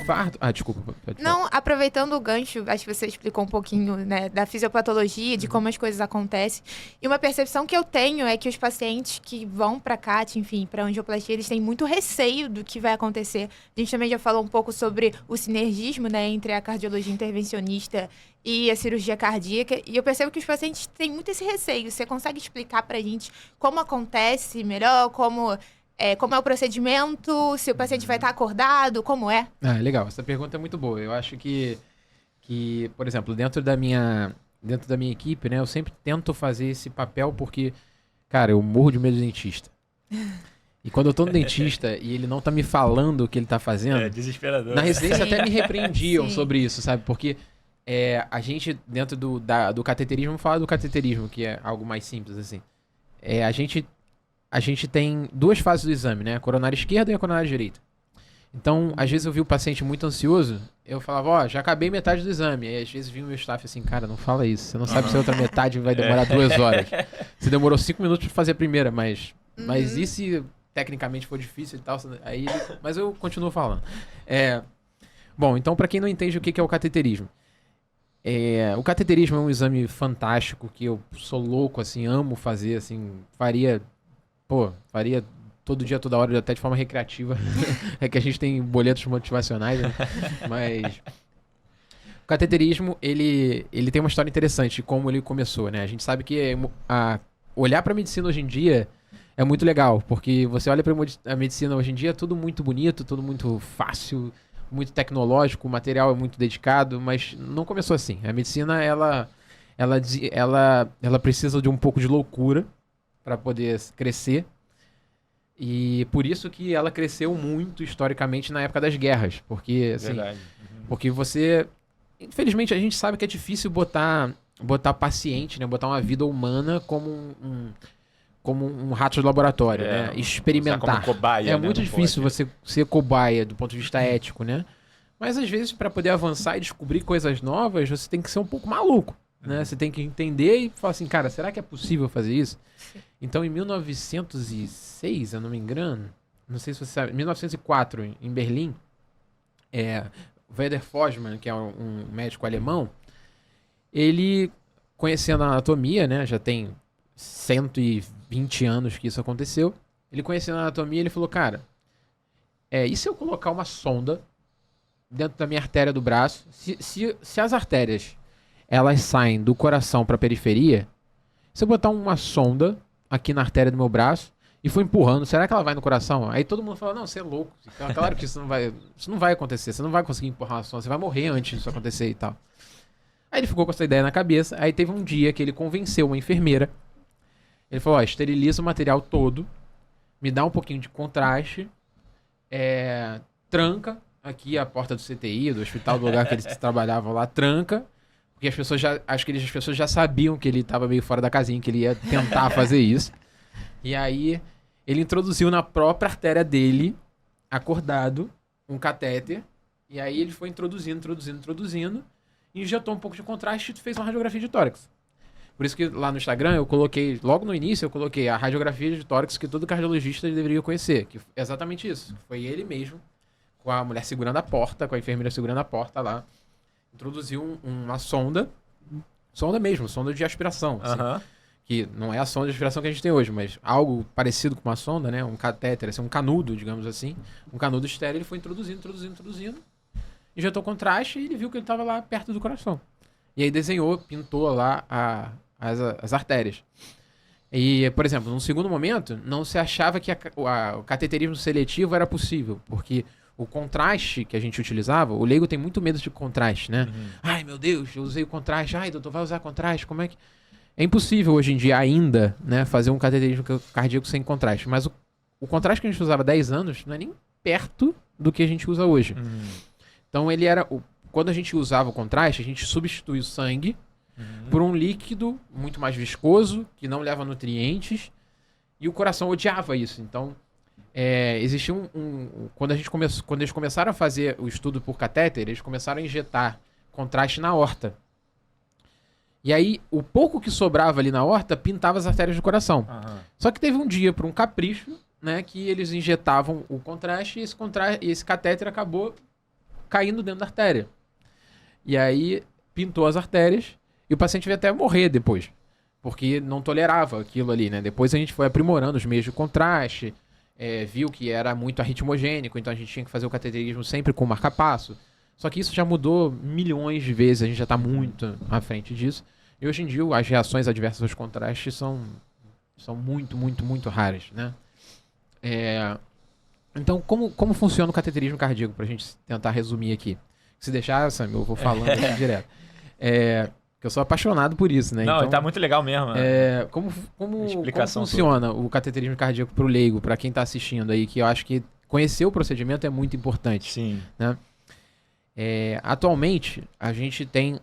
infarto... Ah, desculpa. Pode falar. Não, aproveitando o gancho, acho que você explicou um pouquinho, né, da fisiopatologia, de como as coisas acontecem. E uma percepção que eu tenho é que os pacientes que vão para CAT, enfim, para angioplastia, eles têm muito receio do que vai acontecer. A gente também já falou um pouco sobre o sinergismo, né, entre a cardiologia intervencionista e a cirurgia cardíaca. E eu percebo que os pacientes têm muito esse receio. Você consegue explicar para a gente como acontece melhor, como é o procedimento, se o paciente vai estar acordado, como é? Ah, legal. Essa pergunta é muito boa. Eu acho que por exemplo, dentro da minha equipe, né, eu sempre tento fazer esse papel porque, cara, eu morro de medo de dentista. E quando eu tô no dentista e ele não tá me falando o que ele tá fazendo... É desesperador. Na residência Sim. até me repreendiam Sim. sobre isso, sabe? Porque a gente, dentro do cateterismo, vamos falar do cateterismo, que é algo mais simples, assim. A gente tem duas fases do exame, né? A coronária esquerda e a coronária direita. Então, às vezes eu vi o paciente muito ansioso, eu falava, ó, já acabei metade do exame. E às vezes vinha o meu staff assim, cara, não fala isso. Você não sabe se a outra metade vai demorar 2 horas. Você demorou 5 minutos pra fazer a primeira, mas e se tecnicamente for difícil e tal? Aí, mas eu continuo falando. Bom, então pra quem não entende o que é o cateterismo. O cateterismo é um exame fantástico que eu sou louco, assim, amo fazer, assim, faria todo dia, toda hora, até de forma recreativa. É que a gente tem boletos motivacionais, né? Mas o cateterismo, ele tem uma história interessante de como ele começou, né? A gente sabe que olhar pra medicina hoje em dia é muito legal, porque você olha pra a medicina hoje em dia, é tudo muito bonito, tudo muito fácil, muito tecnológico, o material é muito dedicado, mas não começou assim. A medicina, ela precisa de um pouco de loucura para poder crescer. E por isso que ela cresceu muito historicamente na época das guerras. Porque, assim, Verdade. porque você... Infelizmente, a gente sabe que é difícil botar paciente, né? Botar uma vida humana como um rato de laboratório, né? Experimentar. Como cobaia, É né? muito Não difícil pode. você ser cobaia do ponto de vista ético, né? Mas às vezes, para poder avançar e descobrir coisas novas, você tem que ser um pouco maluco, né? Você tem que entender e falar assim, cara, será que é possível fazer isso? Então, em 1906, eu não me engano, não sei se você sabe, 1904, em Berlim, Werner Fosmann, que é um médico alemão, ele, conhecendo a anatomia, né, já tem 120 anos que isso aconteceu, ele conhecendo a anatomia, ele falou, cara, e se eu colocar uma sonda dentro da minha artéria do braço, se as artérias, elas saem do coração para a periferia, se eu botar uma sonda aqui na artéria do meu braço e for empurrando, será que ela vai no coração? Aí todo mundo fala, não, você é louco. Então, claro que isso não vai acontecer, você não vai conseguir empurrar uma sonda, você vai morrer antes disso acontecer e tal. Aí ele ficou com essa ideia na cabeça, aí teve um dia que ele convenceu uma enfermeira, ele falou, esteriliza o material todo, me dá um pouquinho de contraste, tranca aqui a porta do CTI, do hospital, do lugar que eles trabalhavam lá, tranca, porque as pessoas já sabiam que ele estava meio fora da casinha, que ele ia tentar fazer isso. E aí ele introduziu na própria artéria dele, acordado, um catéter, e aí ele foi introduzindo, injetou um pouco de contraste e fez uma radiografia de tórax. Por isso que lá no Instagram eu coloquei, logo no início eu coloquei a radiografia de tórax que todo cardiologista deveria conhecer, que é exatamente isso. Foi ele mesmo, com a mulher segurando a porta, com a enfermeira segurando a porta lá, introduziu uma sonda mesmo, sonda de aspiração, assim, que não é a sonda de aspiração que a gente tem hoje, mas algo parecido com uma sonda, né, um catéter, assim, um canudo, digamos assim, um canudo estéril, ele foi introduzindo, injetou contraste e ele viu que ele estava lá perto do coração. E aí pintou lá as artérias. E, por exemplo, num segundo momento, não se achava que o cateterismo seletivo era possível, porque o contraste que a gente utilizava, o leigo tem muito medo de contraste, né? Ai, meu Deus, eu usei o contraste. Ai, doutor, vai usar contraste? Como é que... É impossível hoje em dia ainda, né, fazer um cateterismo cardíaco sem contraste. Mas o contraste que a gente usava há 10 anos não é nem perto do que a gente usa hoje. Então, quando a gente usava o contraste, a gente substitui o sangue por um líquido muito mais viscoso, que não leva nutrientes, e o coração odiava isso. Então, existia quando eles começaram a fazer o estudo por catéter, eles começaram a injetar contraste na aorta. E aí, o pouco que sobrava ali na aorta pintava as artérias do coração. Só que teve um dia, por um capricho, né, que eles injetavam o contraste e esse catéter acabou caindo dentro da artéria. E aí pintou as artérias e o paciente veio até morrer depois, porque não tolerava aquilo ali, né? Depois a gente foi aprimorando os meios de contraste, viu que era muito arritmogênico, então a gente tinha que fazer o cateterismo sempre com marca-passo. Só que isso já mudou milhões de vezes, a gente já está muito à frente disso. E hoje em dia as reações adversas aos contrastes são muito, muito, muito raras, né? Então, como funciona o cateterismo cardíaco, para a gente tentar resumir aqui? Se deixar, Sam, eu vou falando aqui direto. Que eu sou apaixonado por isso, né? Não, então, tá muito legal mesmo. Como funciona o cateterismo cardíaco para o leigo, para quem está assistindo aí, que eu acho que conhecer o procedimento é muito importante. Sim. Né? Atualmente, a gente tem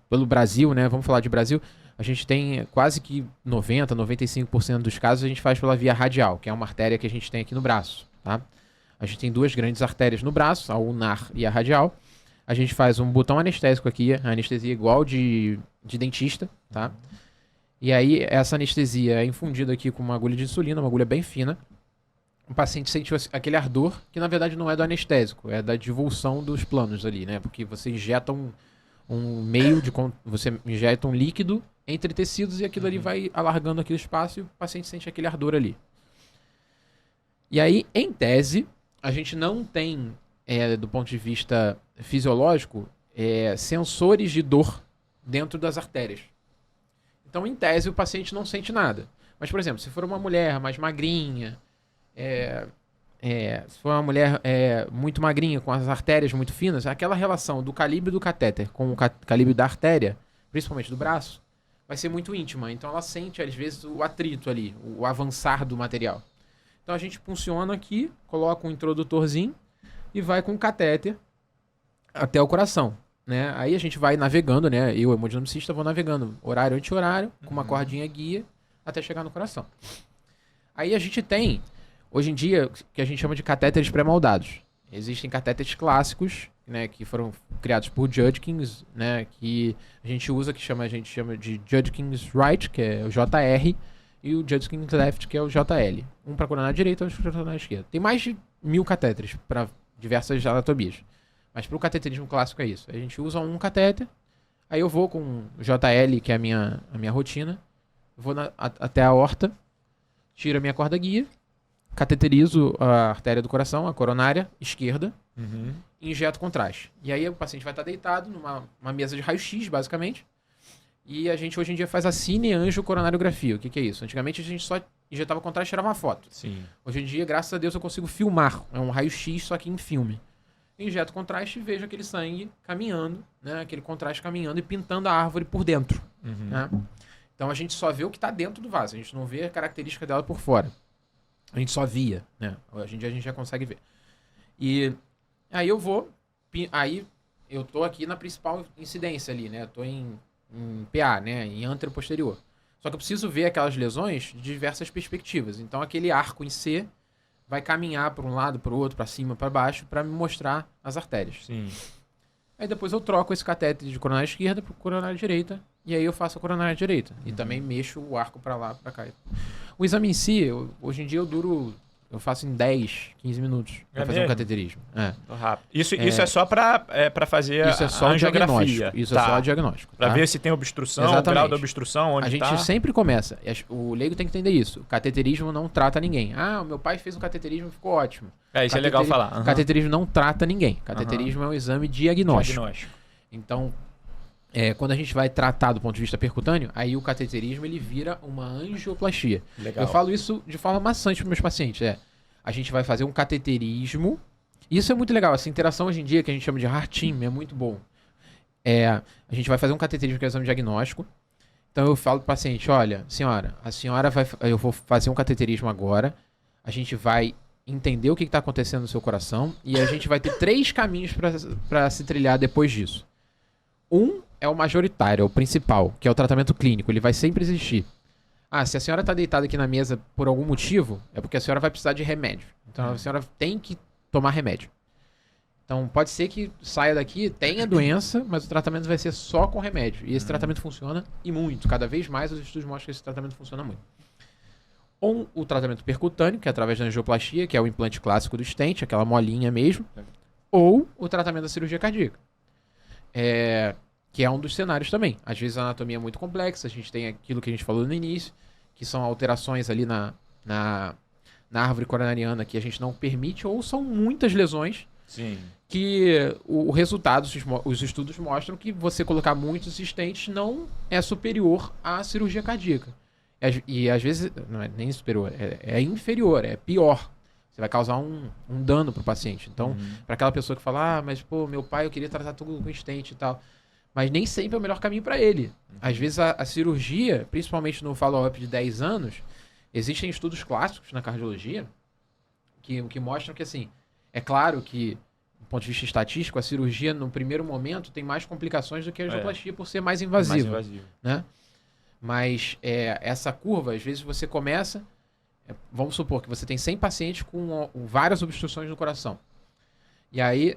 pelo Brasil, né? Vamos falar de Brasil, a gente tem quase que 90%, 95% dos casos a gente faz pela via radial, que é uma artéria que a gente tem aqui no braço, tá? A gente tem duas grandes artérias no braço, a ulnar e a radial. A gente faz um botão anestésico aqui, a anestesia igual de dentista, tá? E aí, essa anestesia é infundida aqui com uma agulha de insulina, uma agulha bem fina. O paciente sente aquele ardor, que na verdade não é do anestésico, é da divulsão dos planos ali, né? Porque você injeta você injeta um líquido entre tecidos e aquilo ali vai alargando aquele espaço e o paciente sente aquele ardor ali. E aí, em tese, a gente não tem, do ponto de vista fisiológico, sensores de dor dentro das artérias. Então, em tese, o paciente não sente nada. Mas, por exemplo, se for uma mulher mais magrinha, se for uma mulher muito magrinha, com as artérias muito finas, aquela relação do calibre do catéter com o calibre da artéria, principalmente do braço, vai ser muito íntima. Então, ela sente, às vezes, o atrito ali, o avançar do material. Então, a gente funciona aqui, coloca um introdutorzinho e vai com o catéter até o coração, né? Aí a gente vai navegando, né? Eu, hemodinamicista, vou navegando horário anti-horário, com uma cordinha guia, até chegar no coração. Aí a gente tem, hoje em dia, que a gente chama de catéteres pré-moldados. Existem catéteres clássicos, né? Que foram criados por Judkins, né? Que a gente chama de Judkins Right, que é o JR, e o Judkins Left, que é o JL. Um para a coronária direita e outro para a coronária esquerda. Tem mais de 1000 catéteres para diversas anatomias. Mas para o cateterismo clássico é isso. A gente usa um catéter, aí eu vou com o JL, que é a minha rotina, vou até a aorta, tiro a minha corda guia, cateterizo a artéria do coração, a coronária esquerda, e injeto contraste. E aí o paciente vai estar deitado numa mesa de raio-x, basicamente, e a gente hoje em dia faz a cine-angiocoronariografia. O que é isso? Antigamente a gente só injetava contraste e tirava uma foto. Sim. Hoje em dia, graças a Deus, eu consigo filmar. É um raio-x, só que em filme. Injeto contraste e vejo aquele sangue caminhando, né? Aquele contraste caminhando e pintando a árvore por dentro. Né? Então a gente só vê o que está dentro do vaso. A gente não vê a característica dela por fora. A gente só via, né? Hoje em dia a gente já consegue ver. E aí aí eu tô aqui na principal incidência ali, né? Eu tô em PA, né? Em anteroposterior. Só que eu preciso ver aquelas lesões de diversas perspectivas. Então aquele arco em C vai caminhar para um lado, para o outro, para cima, para baixo, para me mostrar as artérias. Sim. Aí depois eu troco esse catéter de coronária esquerda para coronária direita, e aí eu faço a coronária direita. E também mexo o arco para lá, para cá. O exame em si, hoje em dia eu faço em 10, 15 minutos para fazer um cateterismo. Rápido. Isso é só para fazer isso é só a diagnóstico. angiografia. Isso é só diagnóstico. Para ver se tem obstrução, o grau da obstrução, onde a gente sempre começa. O leigo tem que entender isso. O cateterismo não trata ninguém. O meu pai fez um cateterismo e ficou ótimo. Isso é legal falar. Cateterismo não trata ninguém. Cateterismo é um exame diagnóstico. Então, quando a gente vai tratar do ponto de vista percutâneo, aí o cateterismo ele vira uma angioplastia. Legal. Eu falo isso de forma maçante para meus pacientes. A gente vai fazer um cateterismo. Isso é muito legal. Essa interação hoje em dia, que a gente chama de heart team, é muito bom. A gente vai fazer um cateterismo que é um exame diagnóstico. Então eu falo para o paciente, olha, senhora, eu vou fazer um cateterismo agora. A gente vai entender o que está acontecendo no seu coração e a gente vai ter 3 caminhos para se trilhar depois disso. Um é o majoritário, é o principal, que é o tratamento clínico. Ele vai sempre existir. Se a senhora está deitada aqui na mesa por algum motivo, é porque a senhora vai precisar de remédio. Então a senhora tem que tomar remédio. Então pode ser que saia daqui, tenha doença, mas o tratamento vai ser só com remédio. E esse tratamento funciona e muito. Cada vez mais os estudos mostram que esse tratamento funciona muito. Ou o tratamento percutâneo, que é através da angioplastia, que é o implante clássico do stent, aquela molinha mesmo. ou o tratamento da cirurgia cardíaca. Que é um dos cenários também. Às vezes a anatomia é muito complexa, a gente tem aquilo que a gente falou no início, que são alterações ali na árvore coronariana que a gente não permite, ou são muitas lesões. Sim. Que o resultado, os estudos mostram que você colocar muitos stents não é superior à cirurgia cardíaca. E às vezes, não é nem superior, é inferior, é pior. Você vai causar um dano para o paciente. Então, para aquela pessoa que fala, mas pô, meu pai, eu queria tratar tudo com stent e tal. Mas nem sempre é o melhor caminho para ele. Às vezes a cirurgia, principalmente no follow-up de 10 anos, existem estudos clássicos na cardiologia que mostram que, assim, é claro que, do ponto de vista estatístico, a cirurgia, no primeiro momento, tem mais complicações do que a angioplastia por ser mais invasiva. Né? Mas essa curva, às vezes você começa... vamos supor que você tem 100 pacientes com várias obstruções no coração. E aí,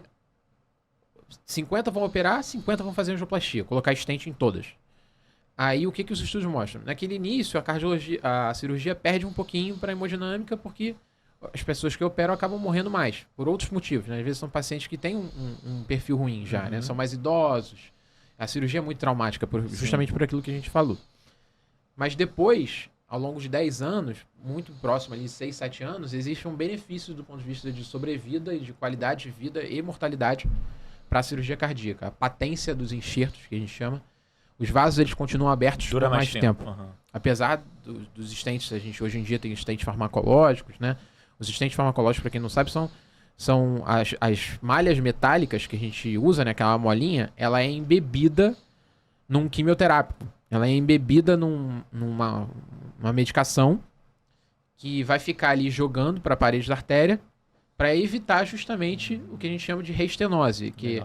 50 vão operar, 50 vão fazer angioplastia, colocar stent em todas. Aí, o que os estudos mostram? Naquele início, a cirurgia perde um pouquinho para a hemodinâmica, porque as pessoas que operam acabam morrendo mais, por outros motivos. Né? Às vezes são pacientes que têm um perfil ruim já, né? São mais idosos. A cirurgia é muito traumática, justamente por aquilo que a gente falou. Mas depois, ao longo de 10 anos, muito próximo ali, 6, 7 anos, existe um benefício do ponto de vista de sobrevida e de qualidade de vida e mortalidade para a cirurgia cardíaca. A patência dos enxertos, que a gente chama, os vasos eles continuam abertos por mais tempo. Apesar dos stents, a gente hoje em dia tem stents farmacológicos, né? Os stents farmacológicos, para quem não sabe, são as malhas metálicas que a gente usa, né? Aquela molinha, ela é embebida num quimioterápico. Ela é embebida numa medicação que vai ficar ali jogando para a parede da artéria para evitar justamente o que a gente chama de reestenose, que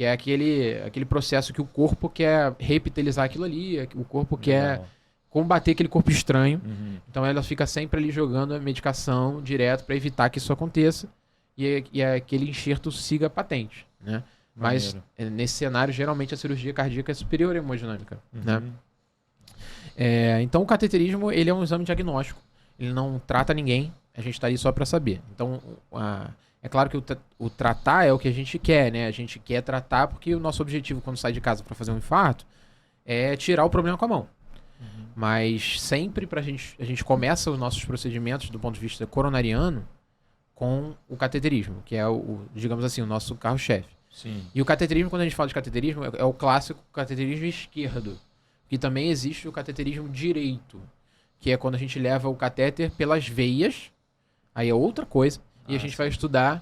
é aquele processo que o corpo quer reepitelizar aquilo ali, o corpo quer combater aquele corpo estranho. Então ela fica sempre ali jogando a medicação direto para evitar que isso aconteça e aquele enxerto siga patente, né? Mas nesse cenário, geralmente a cirurgia cardíaca é superior à hemodinâmica, né? Então o cateterismo, ele é um exame diagnóstico, ele não trata ninguém, a gente está ali só para saber. Então é claro que o tratar é o que a gente quer, né? A gente quer tratar porque o nosso objetivo quando sai de casa para fazer um infarto é tirar o problema com a mão. Mas sempre a gente começa os nossos procedimentos do ponto de vista coronariano com o cateterismo, que é digamos assim, o nosso carro-chefe. E o cateterismo, quando a gente fala de cateterismo, é o clássico cateterismo esquerdo. Que também existe o cateterismo direito, que é quando a gente leva o catéter pelas veias, aí é outra coisa, e a gente vai estudar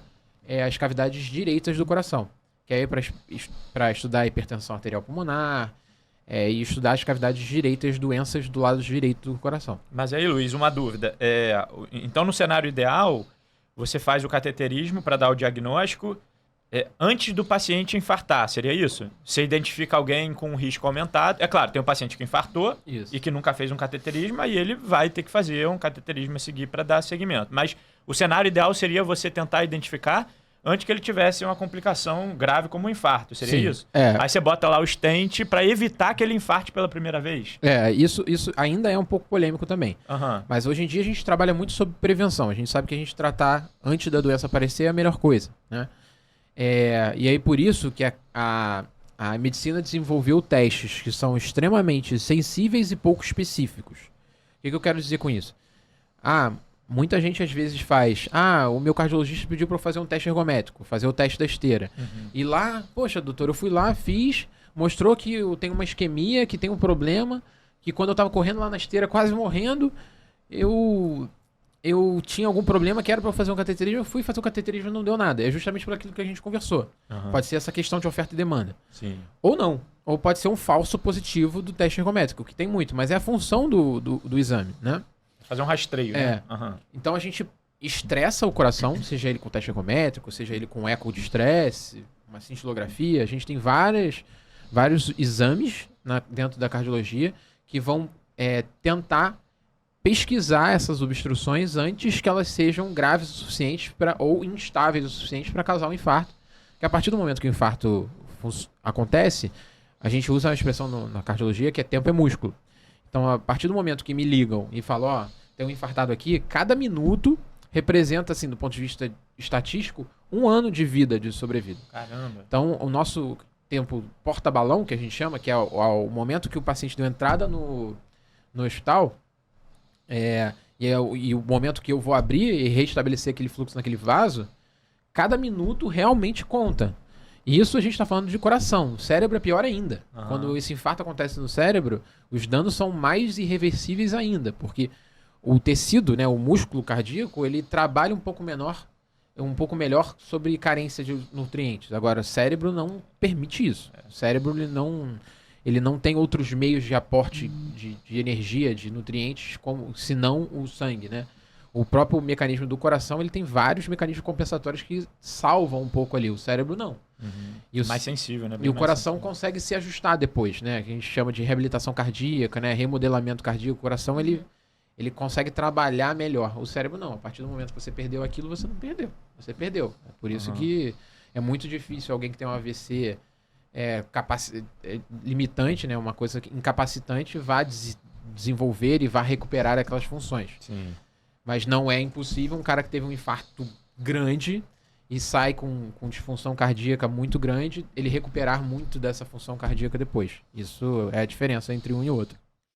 as cavidades direitas do coração, que é para estudar a hipertensão arterial pulmonar, e estudar as cavidades direitas, doenças do lado direito do coração. Mas aí, Luiz, uma dúvida. Então, no cenário ideal, você faz o cateterismo para dar o diagnóstico antes do paciente infartar, seria isso? Você identifica alguém com um risco aumentado. É claro, tem um paciente que infartou e que nunca fez um cateterismo, aí ele vai ter que fazer um cateterismo a seguir para dar seguimento. Mas o cenário ideal seria você tentar identificar antes que ele tivesse uma complicação grave como um infarto, seria isso? Aí você bota lá o stent para evitar que ele infarte pela primeira vez. Isso ainda é um pouco polêmico também. Mas hoje em dia a gente trabalha muito sobre prevenção. A gente sabe que a gente tratar antes da doença aparecer é a melhor coisa, né? E aí por isso que a medicina desenvolveu testes que são extremamente sensíveis e pouco específicos. O que eu quero dizer com isso? Muita gente às vezes faz... o meu cardiologista pediu para eu fazer um teste ergométrico, fazer o teste da esteira. E lá, poxa, doutor, eu fui lá, fiz, mostrou que eu tenho uma isquemia, que tem um problema, que quando eu estava correndo lá na esteira, quase morrendo, eu tinha algum problema que era para fazer um cateterismo, eu fui fazer o cateterismo e não deu nada. É justamente por aquilo que a gente conversou. Pode ser essa questão de oferta e demanda. Ou não. Ou pode ser um falso positivo do teste ergométrico, que tem muito, mas é a função do exame, né? Fazer um rastreio, né? Então a gente estressa o coração, seja ele com teste ergométrico, seja ele com eco de estresse, uma cintilografia. A gente tem vários exames dentro da cardiologia que vão tentar pesquisar essas obstruções antes que elas sejam graves o suficiente ou instáveis o suficiente para causar um infarto. Que a partir do momento que o infarto acontece, a gente usa uma expressão na cardiologia que tempo é músculo. Então, a partir do momento que me ligam e falam, tem um infartado aqui, cada minuto representa, assim, do ponto de vista estatístico, 1 ano de vida, de sobrevida. Caramba. Então, o nosso tempo porta-balão, que a gente chama, que é o momento que o paciente deu entrada no hospital, e o momento que eu vou abrir e restabelecer aquele fluxo naquele vaso, cada minuto realmente conta. E isso a gente está falando de coração. O cérebro é pior ainda. Quando esse infarto acontece no cérebro, os danos são mais irreversíveis ainda, porque o tecido, né, o músculo cardíaco, ele trabalha um pouco melhor sobre carência de nutrientes. Agora, o cérebro não permite isso. O cérebro ele não tem outros meios de aporte de energia, de nutrientes, senão o sangue, né? O próprio mecanismo do coração, ele tem vários mecanismos compensatórios que salvam um pouco ali. O cérebro não. Mais sensível, né? E o coração consegue se ajustar depois, né? Que a gente chama de reabilitação cardíaca, né? Remodelamento cardíaco. O coração, ele consegue trabalhar melhor. O cérebro não. A partir do momento que você perdeu aquilo, você não perdeu. Você perdeu. É por isso que é muito difícil alguém que tem um AVC limitante, né? Uma coisa incapacitante, vá desenvolver e vá recuperar aquelas funções. Sim. Mas não é impossível um cara que teve um infarto grande e sai com disfunção cardíaca muito grande, ele recuperar muito dessa função cardíaca depois. Isso é a diferença entre um e outro.